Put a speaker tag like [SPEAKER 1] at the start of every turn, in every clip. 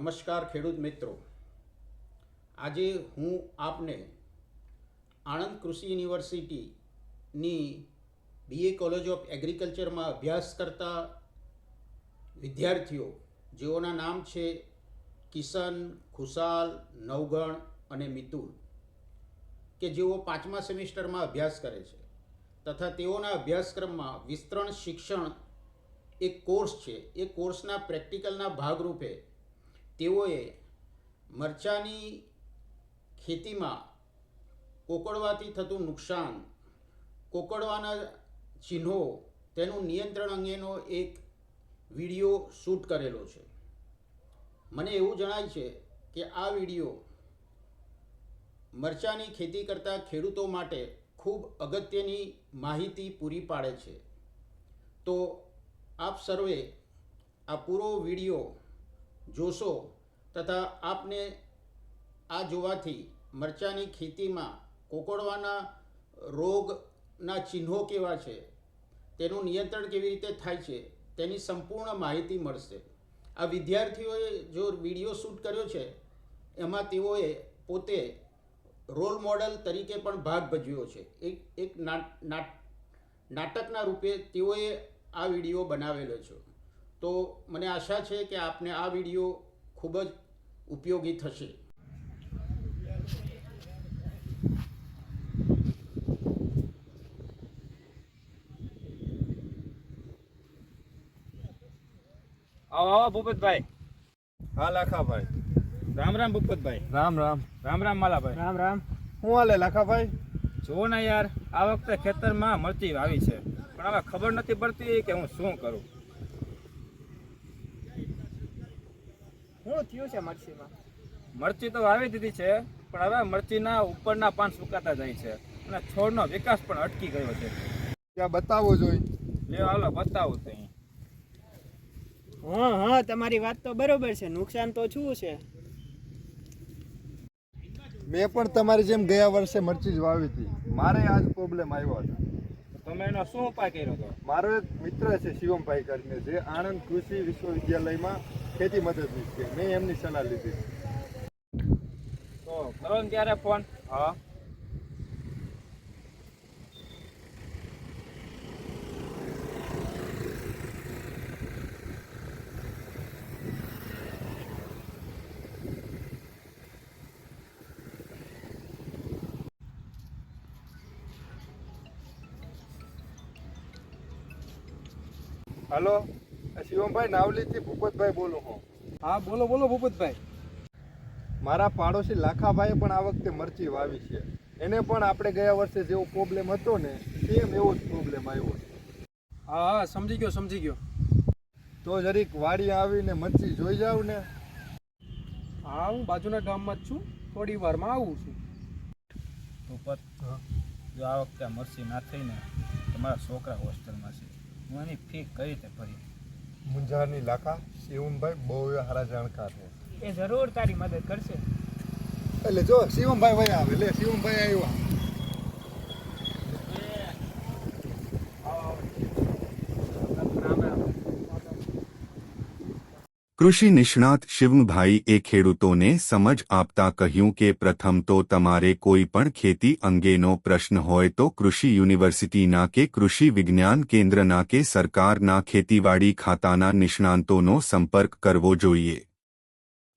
[SPEAKER 1] નમસ્કાર ખેડૂત મિત્રો। આજે હું આપને આણંદ કૃષિ યુનિવર્સિટીની BA કોલેજ ઓફ એગ્રીકલ્ચરમાં અભ્યાસ કરતા વિદ્યાર્થીઓ જેઓના નામ છે કિશન, ખુશાલ, નવગણ અને મિતુલ, કે જેઓ 5મા સેમિસ્ટરમાં અભ્યાસ કરે છે તથા તેઓના અભ્યાસક્રમમાં વિસ્તરણ શિક્ષણ એક કોર્સ છે। એ કોર્સના પ્રેક્ટિકલના ભાગરૂપે તેઓએ મરચાની ખેતીમાં કોકડવાથી થતું નુકસાન, કોકડવાના ચિહ્નો, તેનું નિયંત્રણ અંગેનો એક વિડીયો શૂટ કરેલો છે। મને એવું જણાય છે કે આ વિડીયો મરચાની ખેતી કરતા ખેડૂતો માટે ખૂબ અગત્યની માહિતી પૂરી પાડે છે। તો આપ સર્વે આ પૂરો વિડીયો જોશો તથા આપને આ જોવાથી મરચાની ખેતીમાં કોકડવાના રોગના ચિહ્નો કેવા છે, તેનું નિયંત્રણ કેવી રીતે થાય છે, તેની સંપૂર્ણ માહિતી મળશે। આ વિદ્યાર્થીઓએ જો વિડીયો શૂટ કર્યો છે એમાં તેઓએ પોતે રોલ મોડલ તરીકે પણ ભાગ ભજવ્યો છે। એક નાટકના રૂપે તેઓએ આ વિડીયો બનાવેલો છે। તો મને આશા છે કે આપને આ વિડીયો ખૂબ જ ઉપયોગી થશે।
[SPEAKER 2] આવો આવો ભૂપતભાઈ।
[SPEAKER 3] હા લાખાભાઈ।
[SPEAKER 2] રામ રામ ભૂપતભાઈ।
[SPEAKER 3] રામ રામ।
[SPEAKER 2] રામ રામ માલાભાઈ।
[SPEAKER 4] રામ રામ।
[SPEAKER 3] શું હાલે લાખાભાઈ?
[SPEAKER 2] જુઓ ને યાર, આ વખતે ખેતરમાં મરચી વાવી છે, પણ હવે ખબર નથી પડતી કે હું શું કરું।
[SPEAKER 4] શું થયું છે મરચીમાં?
[SPEAKER 2] મરચી તો વાવી દીધી છે, પણ હવે મરચીના ઉપરના પાન સુકાતા જાય છે અને છોડનો વિકાસ પણ અટકી ગયો છે।
[SPEAKER 3] ત્યાં બતાવો જોઈ।
[SPEAKER 2] લે હાલો બતાવું તો અહીં।
[SPEAKER 4] હા તમારી વાત તો બરોબર છે, નુકસાન તો શું છે।
[SPEAKER 3] મેં પણ તમારી જેમ ગયા વર્ષે મરચી જ વાવી હતી, મારે આજ પ્રોબ્લેમ આવ્યો હતો।
[SPEAKER 2] તમે એનો શું ઉપાય કર્યો હતો?
[SPEAKER 3] મારો એક મિત્ર છે શિવમભાઈ કરીને, જે આણંદ કૃષિ વિશ્વવિદ્યાલયમાં ખેતી મદદનીશ છે, મેં એમની સલાહ લીધી।
[SPEAKER 2] તો કરો ને ત્યારે ફોન। હા
[SPEAKER 3] હલો, શિવમભાઈ નાવલીથી ભૂપતભાઈ બોલું હું।
[SPEAKER 2] હા બોલો બોલો ભૂપતભાઈ।
[SPEAKER 3] મારા પાડોશી લાખાભાઈએ પણ આ વખતે મરચી વાવી છે, એને પણ આપણે ગયા વર્ષે જેવો પ્રોબ્લેમ હતો ને સેમ એવો જ પ્રોબ્લેમ આવ્યો છે।
[SPEAKER 2] હા હા સમજી ગયો।
[SPEAKER 3] તો જરીક વાડી આવીને મરચી જોઈ જાવ ને।
[SPEAKER 2] હા હું બાજુના ગામમાં જ છું, થોડી વારમાં આવું છું। ભૂપત, જો આ વખતે મરસી ના થઈને તમારા છોકરા હોસ્ટેલમાં છે, હું એની ફી કઈ રીતે ભરી?
[SPEAKER 3] મુંજારની લાખા શિવમભાઈ બહુ સારા જાણકાર છે,
[SPEAKER 4] એ જરૂર તારી મદદ કરશે।
[SPEAKER 3] એટલે જો શિવમભાઈ વહી આવે, લે શિવમભાઈ આવ્યા।
[SPEAKER 5] કૃષિ નિષ્ણાત શિવમભાઈએ ખેડૂતોને સમજ આપતા કહ્યું કે પ્રથમ તો તમારે કોઈ પણ ખેતી અંગેનો પ્રશ્ન હોય તો કૃષિ યુનિવર્સિટીના કે કૃષિ વિજ્ઞાન કેન્દ્રના કે સરકારના ખેતીવાડી ખાતાના નિષ્ણાંતોનો સંપર્ક કરવો જોઈએ।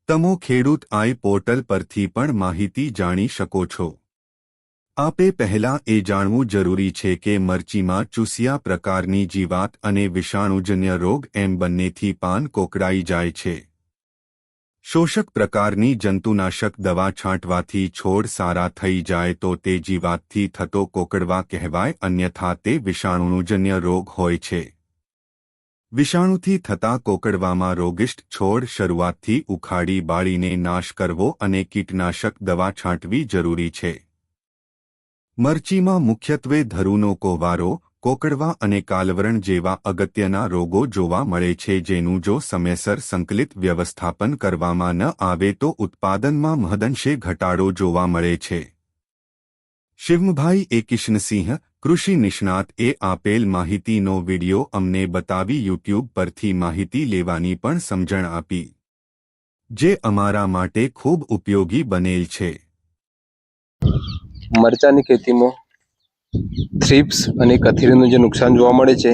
[SPEAKER 5] તમે ખેડૂત આઈ પોર્ટલ પરથી પણ માહિતી જાણી શકો છો। આપે પહેલા એ જાણવું જરૂરી છે કે મરચીમાં ચૂસિયા પ્રકારની જીવાત અને વિષાણુજન્ય રોગ એમ બંનેથી પાન કોકડાઈ જાય છે। શોષક પ્રકારની જંતુનાશક દવા છાંટવાથી છોડ સારા થઈ જાય તો તે જીવાતથી થતો કોકડવા કહેવાય, અન્યથા તે વિષાણુજન્ય રોગ હોય છે। વિષાણુથી થતા કોકડવામાં રોગિષ્ટ છોડ શરૂઆતથી ઉખાડી બાળીને નાશ કરવો અને કીટનાશક દવા છાંટવી જરૂરી છે। મરચીમાં મુખ્યત્વે ધરુનો કોહવારો, કોકડવા અને કાલવરણ જેવા અગત્યના રોગો જોવા મળે છે, જેનું જો સમયસર સંકલિત વ્યવસ્થાપન કરવામાં ન આવે તો ઉત્પાદનમાં મહદંશે ઘટાડો જોવા મળે છે। શિવમભાઈ એ કિશનસિંહ, કૃષિ નિષ્ણાત એ આપેલ માહિતીનો વિડિયો અમને બતાવી યુટ્યુબ પરથી માહિતી લેવાની પણ સમજણ આપી। જે અમારા માટે ખૂબ ઉપયોગી બનેલ છે.
[SPEAKER 6] મરચાની ખેતીમાં થ્રિપ્સ અને કથીરીનું જે નુકસાન જોવા મળે છે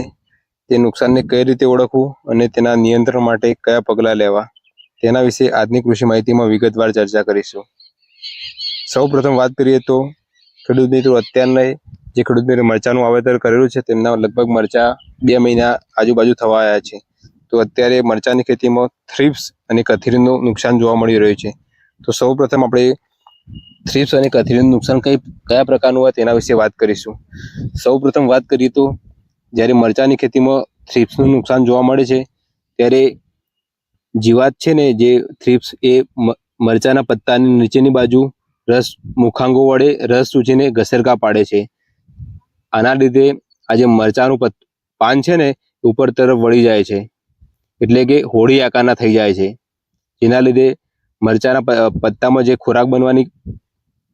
[SPEAKER 6] તે નુકસાનને કઈ રીતે ઓળખવું અને તેના નિયંત્રણ માટે કયા પગલાં લેવા તેના વિશે આજની કૃષિ માહિતીમાં વિગતવાર ચર્ચા કરીશું. સૌ પ્રથમ વાત કરીએ તો ખેડૂત મિત્રો અત્યારના જે ખેડૂત મિત્રો મરચાનું વાવેતર કરેલું છે તેમના લગભગ મરચા 2 મહિના આજુબાજુ થવા આવ્યા છે. તો અત્યારે મરચાની ખેતીમાં થ્રિપ્સ અને કથીરીનું નુકસાન જોવા મળી રહ્યું છે. તો સૌ પ્રથમ આપણે થ્રિપ્સ અને કથીરીનું નુકસાન કયા પ્રકારનું હોય તેના વિશે વાત કરીશું. સૌ પ્રથમ વાત કરીએ તો જ્યારે મરચાની ખેતીમાં થ્રિપ્સનું નુકસાન જોવા મળે છે ત્યારે જીવાત છે ને જે થ્રિપ્સ એ મરચાના પત્તાની નીચેની બાજુ મુખાંગો વડે રસ ચૂસીને ઘસરકા પાડે છે. આના લીધે આ જે મરચાનું પાન છે ને ઉપર તરફ વળી જાય છે, એટલે કે હોળી આકારના થઈ જાય છે. જેના લીધે મરચાના પત્તામાં જે ખોરાક બનવાની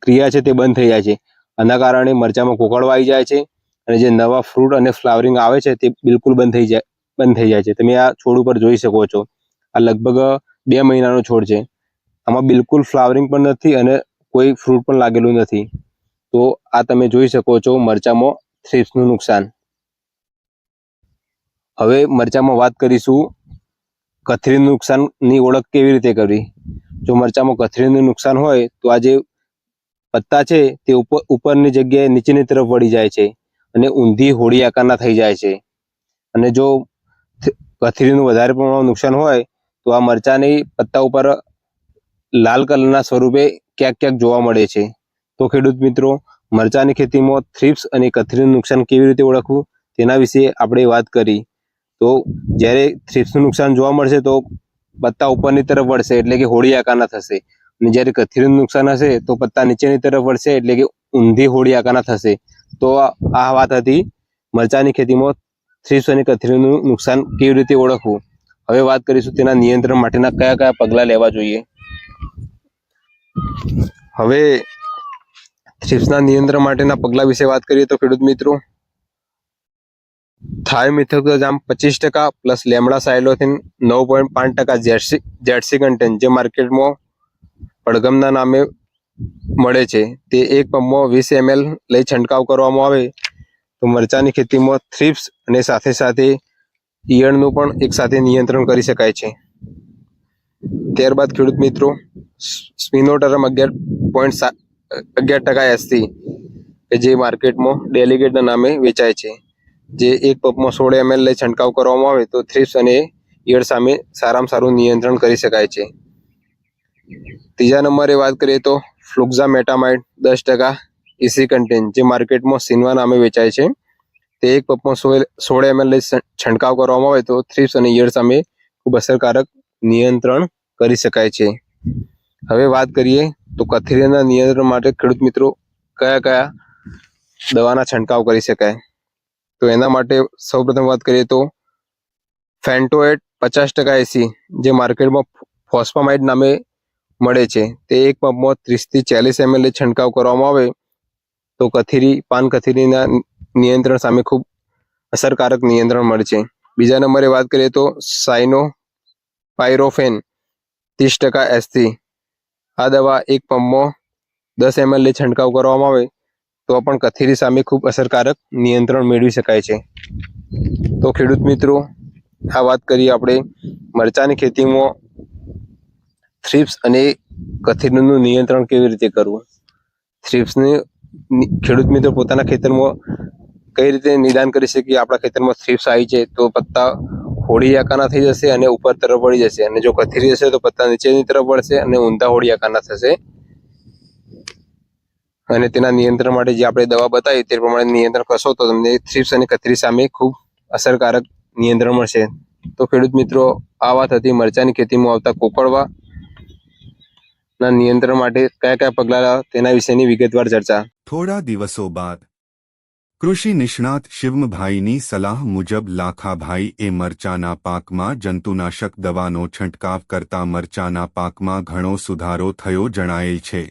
[SPEAKER 6] ક્રિયા છે તે બંધ થઈ જાય છે. આના કારણે મરચામાં કોકડવા આવી જાય છે અને જે નવા ફ્રૂટ અને ફ્લાવરિંગ આવે છે તે બિલકુલ બંધ થઈ જાય છે. તમે આ છોડ ઉપર જોઈ શકો છો. આ લગભગ 2 મહિનાનો છોડ છે. આમાં બિલકુલ ફ્લાવરિંગ પણ નથી અને કોઈ ફ્રૂટ પણ લાગેલું નથી. તો આ તમે જોઈ શકો છો મરચામાં થ્રિપ્સનું નુકસાન. હવે મરચામાં વાત કરીશું કથરીનું નુકસાનની ઓળખ કેવી રીતે કરવી. જો મરચામાં કથરીનું નુકસાન હોય તો આ જે પત્તા છે તે ઉપરની જગ્યાએ નીચેની તરફ વળી જાય છે અને ઊંધી હોળી આકારના થઈ જાય છે. અને જો કથરીનું વધારે પ્રમાણમાં નુકસાન હોય તો આ મરચાની પત્તા ઉપર લાલ કલરના સ્વરૂપે ક્યાંક ક્યાંક જોવા મળે છે. તો ખેડૂત મિત્રો, મરચાની ખેતીમાં થ્રિપ્સ અને કથરીનું નુકસાન કેવી રીતે ઓળખવું તેના વિશે આપણે વાત કરી. તો જ્યારે થ્રિપ્સનું નુકસાન જોવા મળશે તો પત્તા ઉપરની તરફ વળશે એટલે કે હોળી આકારના થશે, અને જ્યારે કથરીનું નુકસાન હશે તો પત્તા નીચેની તરફ વળશે એટલે કે ઊંધી હોળી આકારના થશે. તો આ વાત હતી મરચાની ખેતીમાં થ્રિપ્સ અને કથરીનું નુકસાન કેવી રીતે ઓળખવું. હવે વાત કરીશું તેના નિયંત્રણ માટેના કયા કયા પગલાં લેવા જોઈએ. હવે થ્રિપ્સના નિયંત્રણ માટેના પગલાં વિશે વાત કરીએ તો ખેડૂત મિત્રો, થાયોમિથોક્સામ 25% પ્લસ લેમડા સાયલોથિન 9.5% જેડસી કન્ટેન્ટ જે માર્કેટમાં પડઘમના નામે મળે છે તે એક પંપમાં 20 ml લઈ છંટકાવ કરવામાં આવે તો મરચાની ખેતીમાં થ્રિપ્સ અને સાથે સાથે ઈયળનું પણ એક સાથે નિયંત્રણ કરી શકાય છે. ત્યારબાદ ખેડૂત મિત્રો, સ્પિનોટરમ 11% એસસી કે જે માર્કેટમાં ડેલિગેટના નામે વેચાય છે, જે એક પંપમાં 16 ml લઈ છંટકાવ કરવામાં આવે તો થ્રિપ્સ અને ઈયળ સામે સારામાં સારું નિયંત્રણ કરી શકાય છે. ત્રીજા નંબરે વાત કરીએ તો ફ્લુક્ઝામેટામાઇડ 10% ઇસી કન્ટેન્ટ જે માર્કેટમાં સિન્વા નામે વેચાય છે, તે એક પંપમાં 16 ml લઈ છંટકાવ કરવામાં આવે તો થ્રિપ્સ અને ઈયળ સામે ખૂબ અસરકારક નિયંત્રણ કરી શકાય છે. હવે વાત કરીએ તો કથરીના નિયંત્રણ માટે ખેડૂત મિત્રો કયા કયા દવાના છંટકાવ કરી શકાય. તો એના માટે સૌપ્રથમ વાત કરીએ તો ફેન્ટોએટ 50% એસી જે માર્કેટમાં ફોસ્ફામાઇડ નામે મળે છે, તે એક પંપમાં 30 થી 40 ml છંટકાવ કરવામાં આવે તો પાન કથીરીના નિયંત્રણ સામે ખૂબ અસરકારક નિયંત્રણ મળે છે. બીજા નંબરે વાત કરીએ તો સાયનોપાયરોફેન 30% એસસી. આ દવા એક પંપમાં 10 ml છંટકાવ કરવામાં આવે તો પણ કથીરી સામે ખૂબ અસરકારક નિયંત્રણ મેળવી શકાય છે. તો ખેડૂત મિત્રો, આ વાત કરીએ આપણે મરચાની ખેતીમાં થ્રિપ્સ અને કથીરીનું નિયંત્રણ કેવી રીતે કરવું. થ્રિપ્સને ખેડૂત મિત્રો પોતાના ખેતરમાં કઈ રીતે નિદાન કરી શકીએ. આપણા ખેતરમાં થ્રિપ્સ આવી છે તો પત્તા હોળી આકારના થઈ જશે અને ઉપર તરફ વળી જશે, અને જો કથીરી હશે તો પત્તા નીચેની તરફ વળશે અને ઊંધા હોળી આકારના થશે. અને તેના નિયંત્રણ માટે જે આપણે દવા બતાવી તે પ્રમાણે નિયંત્રણ કરશો તો તમને થ્રિપ્સ અને કથરી સામે ખૂબ અસરકારક નિયંત્રણ મળશે. તો ખેડૂત મિત્રો, આ વાત હતી મરચાની ખેતીમાં આવતા કોકડવા ના નિયંત્રણ માટે કયા કયા પગલાં તેના વિશેની વિગતવાર ચર્ચા.
[SPEAKER 5] થોડા દિવસો બાદ કૃષિ નિષ્ણાત શિવમભાઈની સલાહ મુજબ લાખાભાઈ એ મરચાના પાકમાં જંતુનાશક દવાનો છંટકાવ કરતા મરચાના પાકમાં ઘણો સુધારો થયો જણાયેલ છે.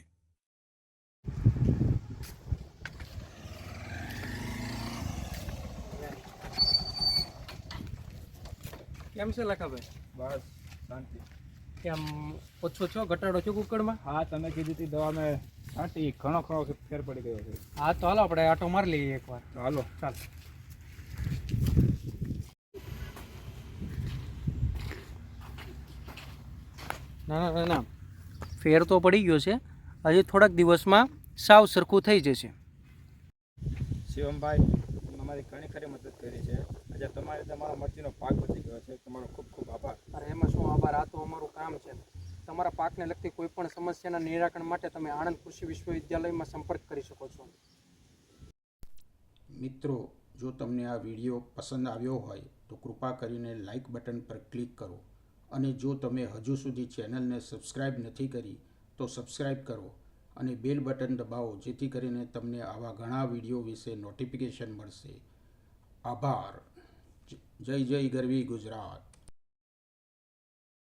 [SPEAKER 2] કેમ છે લખાભાઈ? બસ શાંતિ.
[SPEAKER 7] એમ ઓછો છો ઘટાડો છો કુકડમાં?
[SPEAKER 2] હા, તમે કીધી હતી દવા મેં છાંટી, ઘણો ફેર પડી ગયો છે.
[SPEAKER 7] હા તો હાલો આપણે આટો મારી લઈએ એકવાર.
[SPEAKER 2] તો હાલો.
[SPEAKER 7] ચાલ. ના ફેર તો પડી ગયો છે. હજી થોડાક દિવસમાં સાવ સરખું થઈ જશે.
[SPEAKER 2] શિવમભાઈ, અમારી ઘણી ખરી મદદ કરી છે. આજે તમારા મરચીનો પાક બચી ગયો છે. તમારો ખૂબ ખૂબ આભાર.
[SPEAKER 7] અરે એમાં શું આભાર, આ તો અમારું કામ છે. તમારા પાકને લગતી કોઈ પણ સમસ્યાના નિરાકરણ માટે તમે આણંદ કૃષિ વિશ્વવિદ્યાલયમાં સંપર્ક કરી શકો છો.
[SPEAKER 1] મિત્રો, જો તમને આ વિડીયો પસંદ આવ્યો હોય તો કૃપા કરીને લાઇક બટન પર ક્લિક કરો અને જો તમે હજુ સુધી ચેનલને સબસ્ક્રાઇબ નથી કરી તો સબસ્ક્રાઇબ કરો અને બેલ બટન દબાવો જેથી કરીને તમને આવા ઘણા વિડીયો વિશે નોટિફિકેશન મળશે. આભાર. જય જય ગરવી ગુજરાત.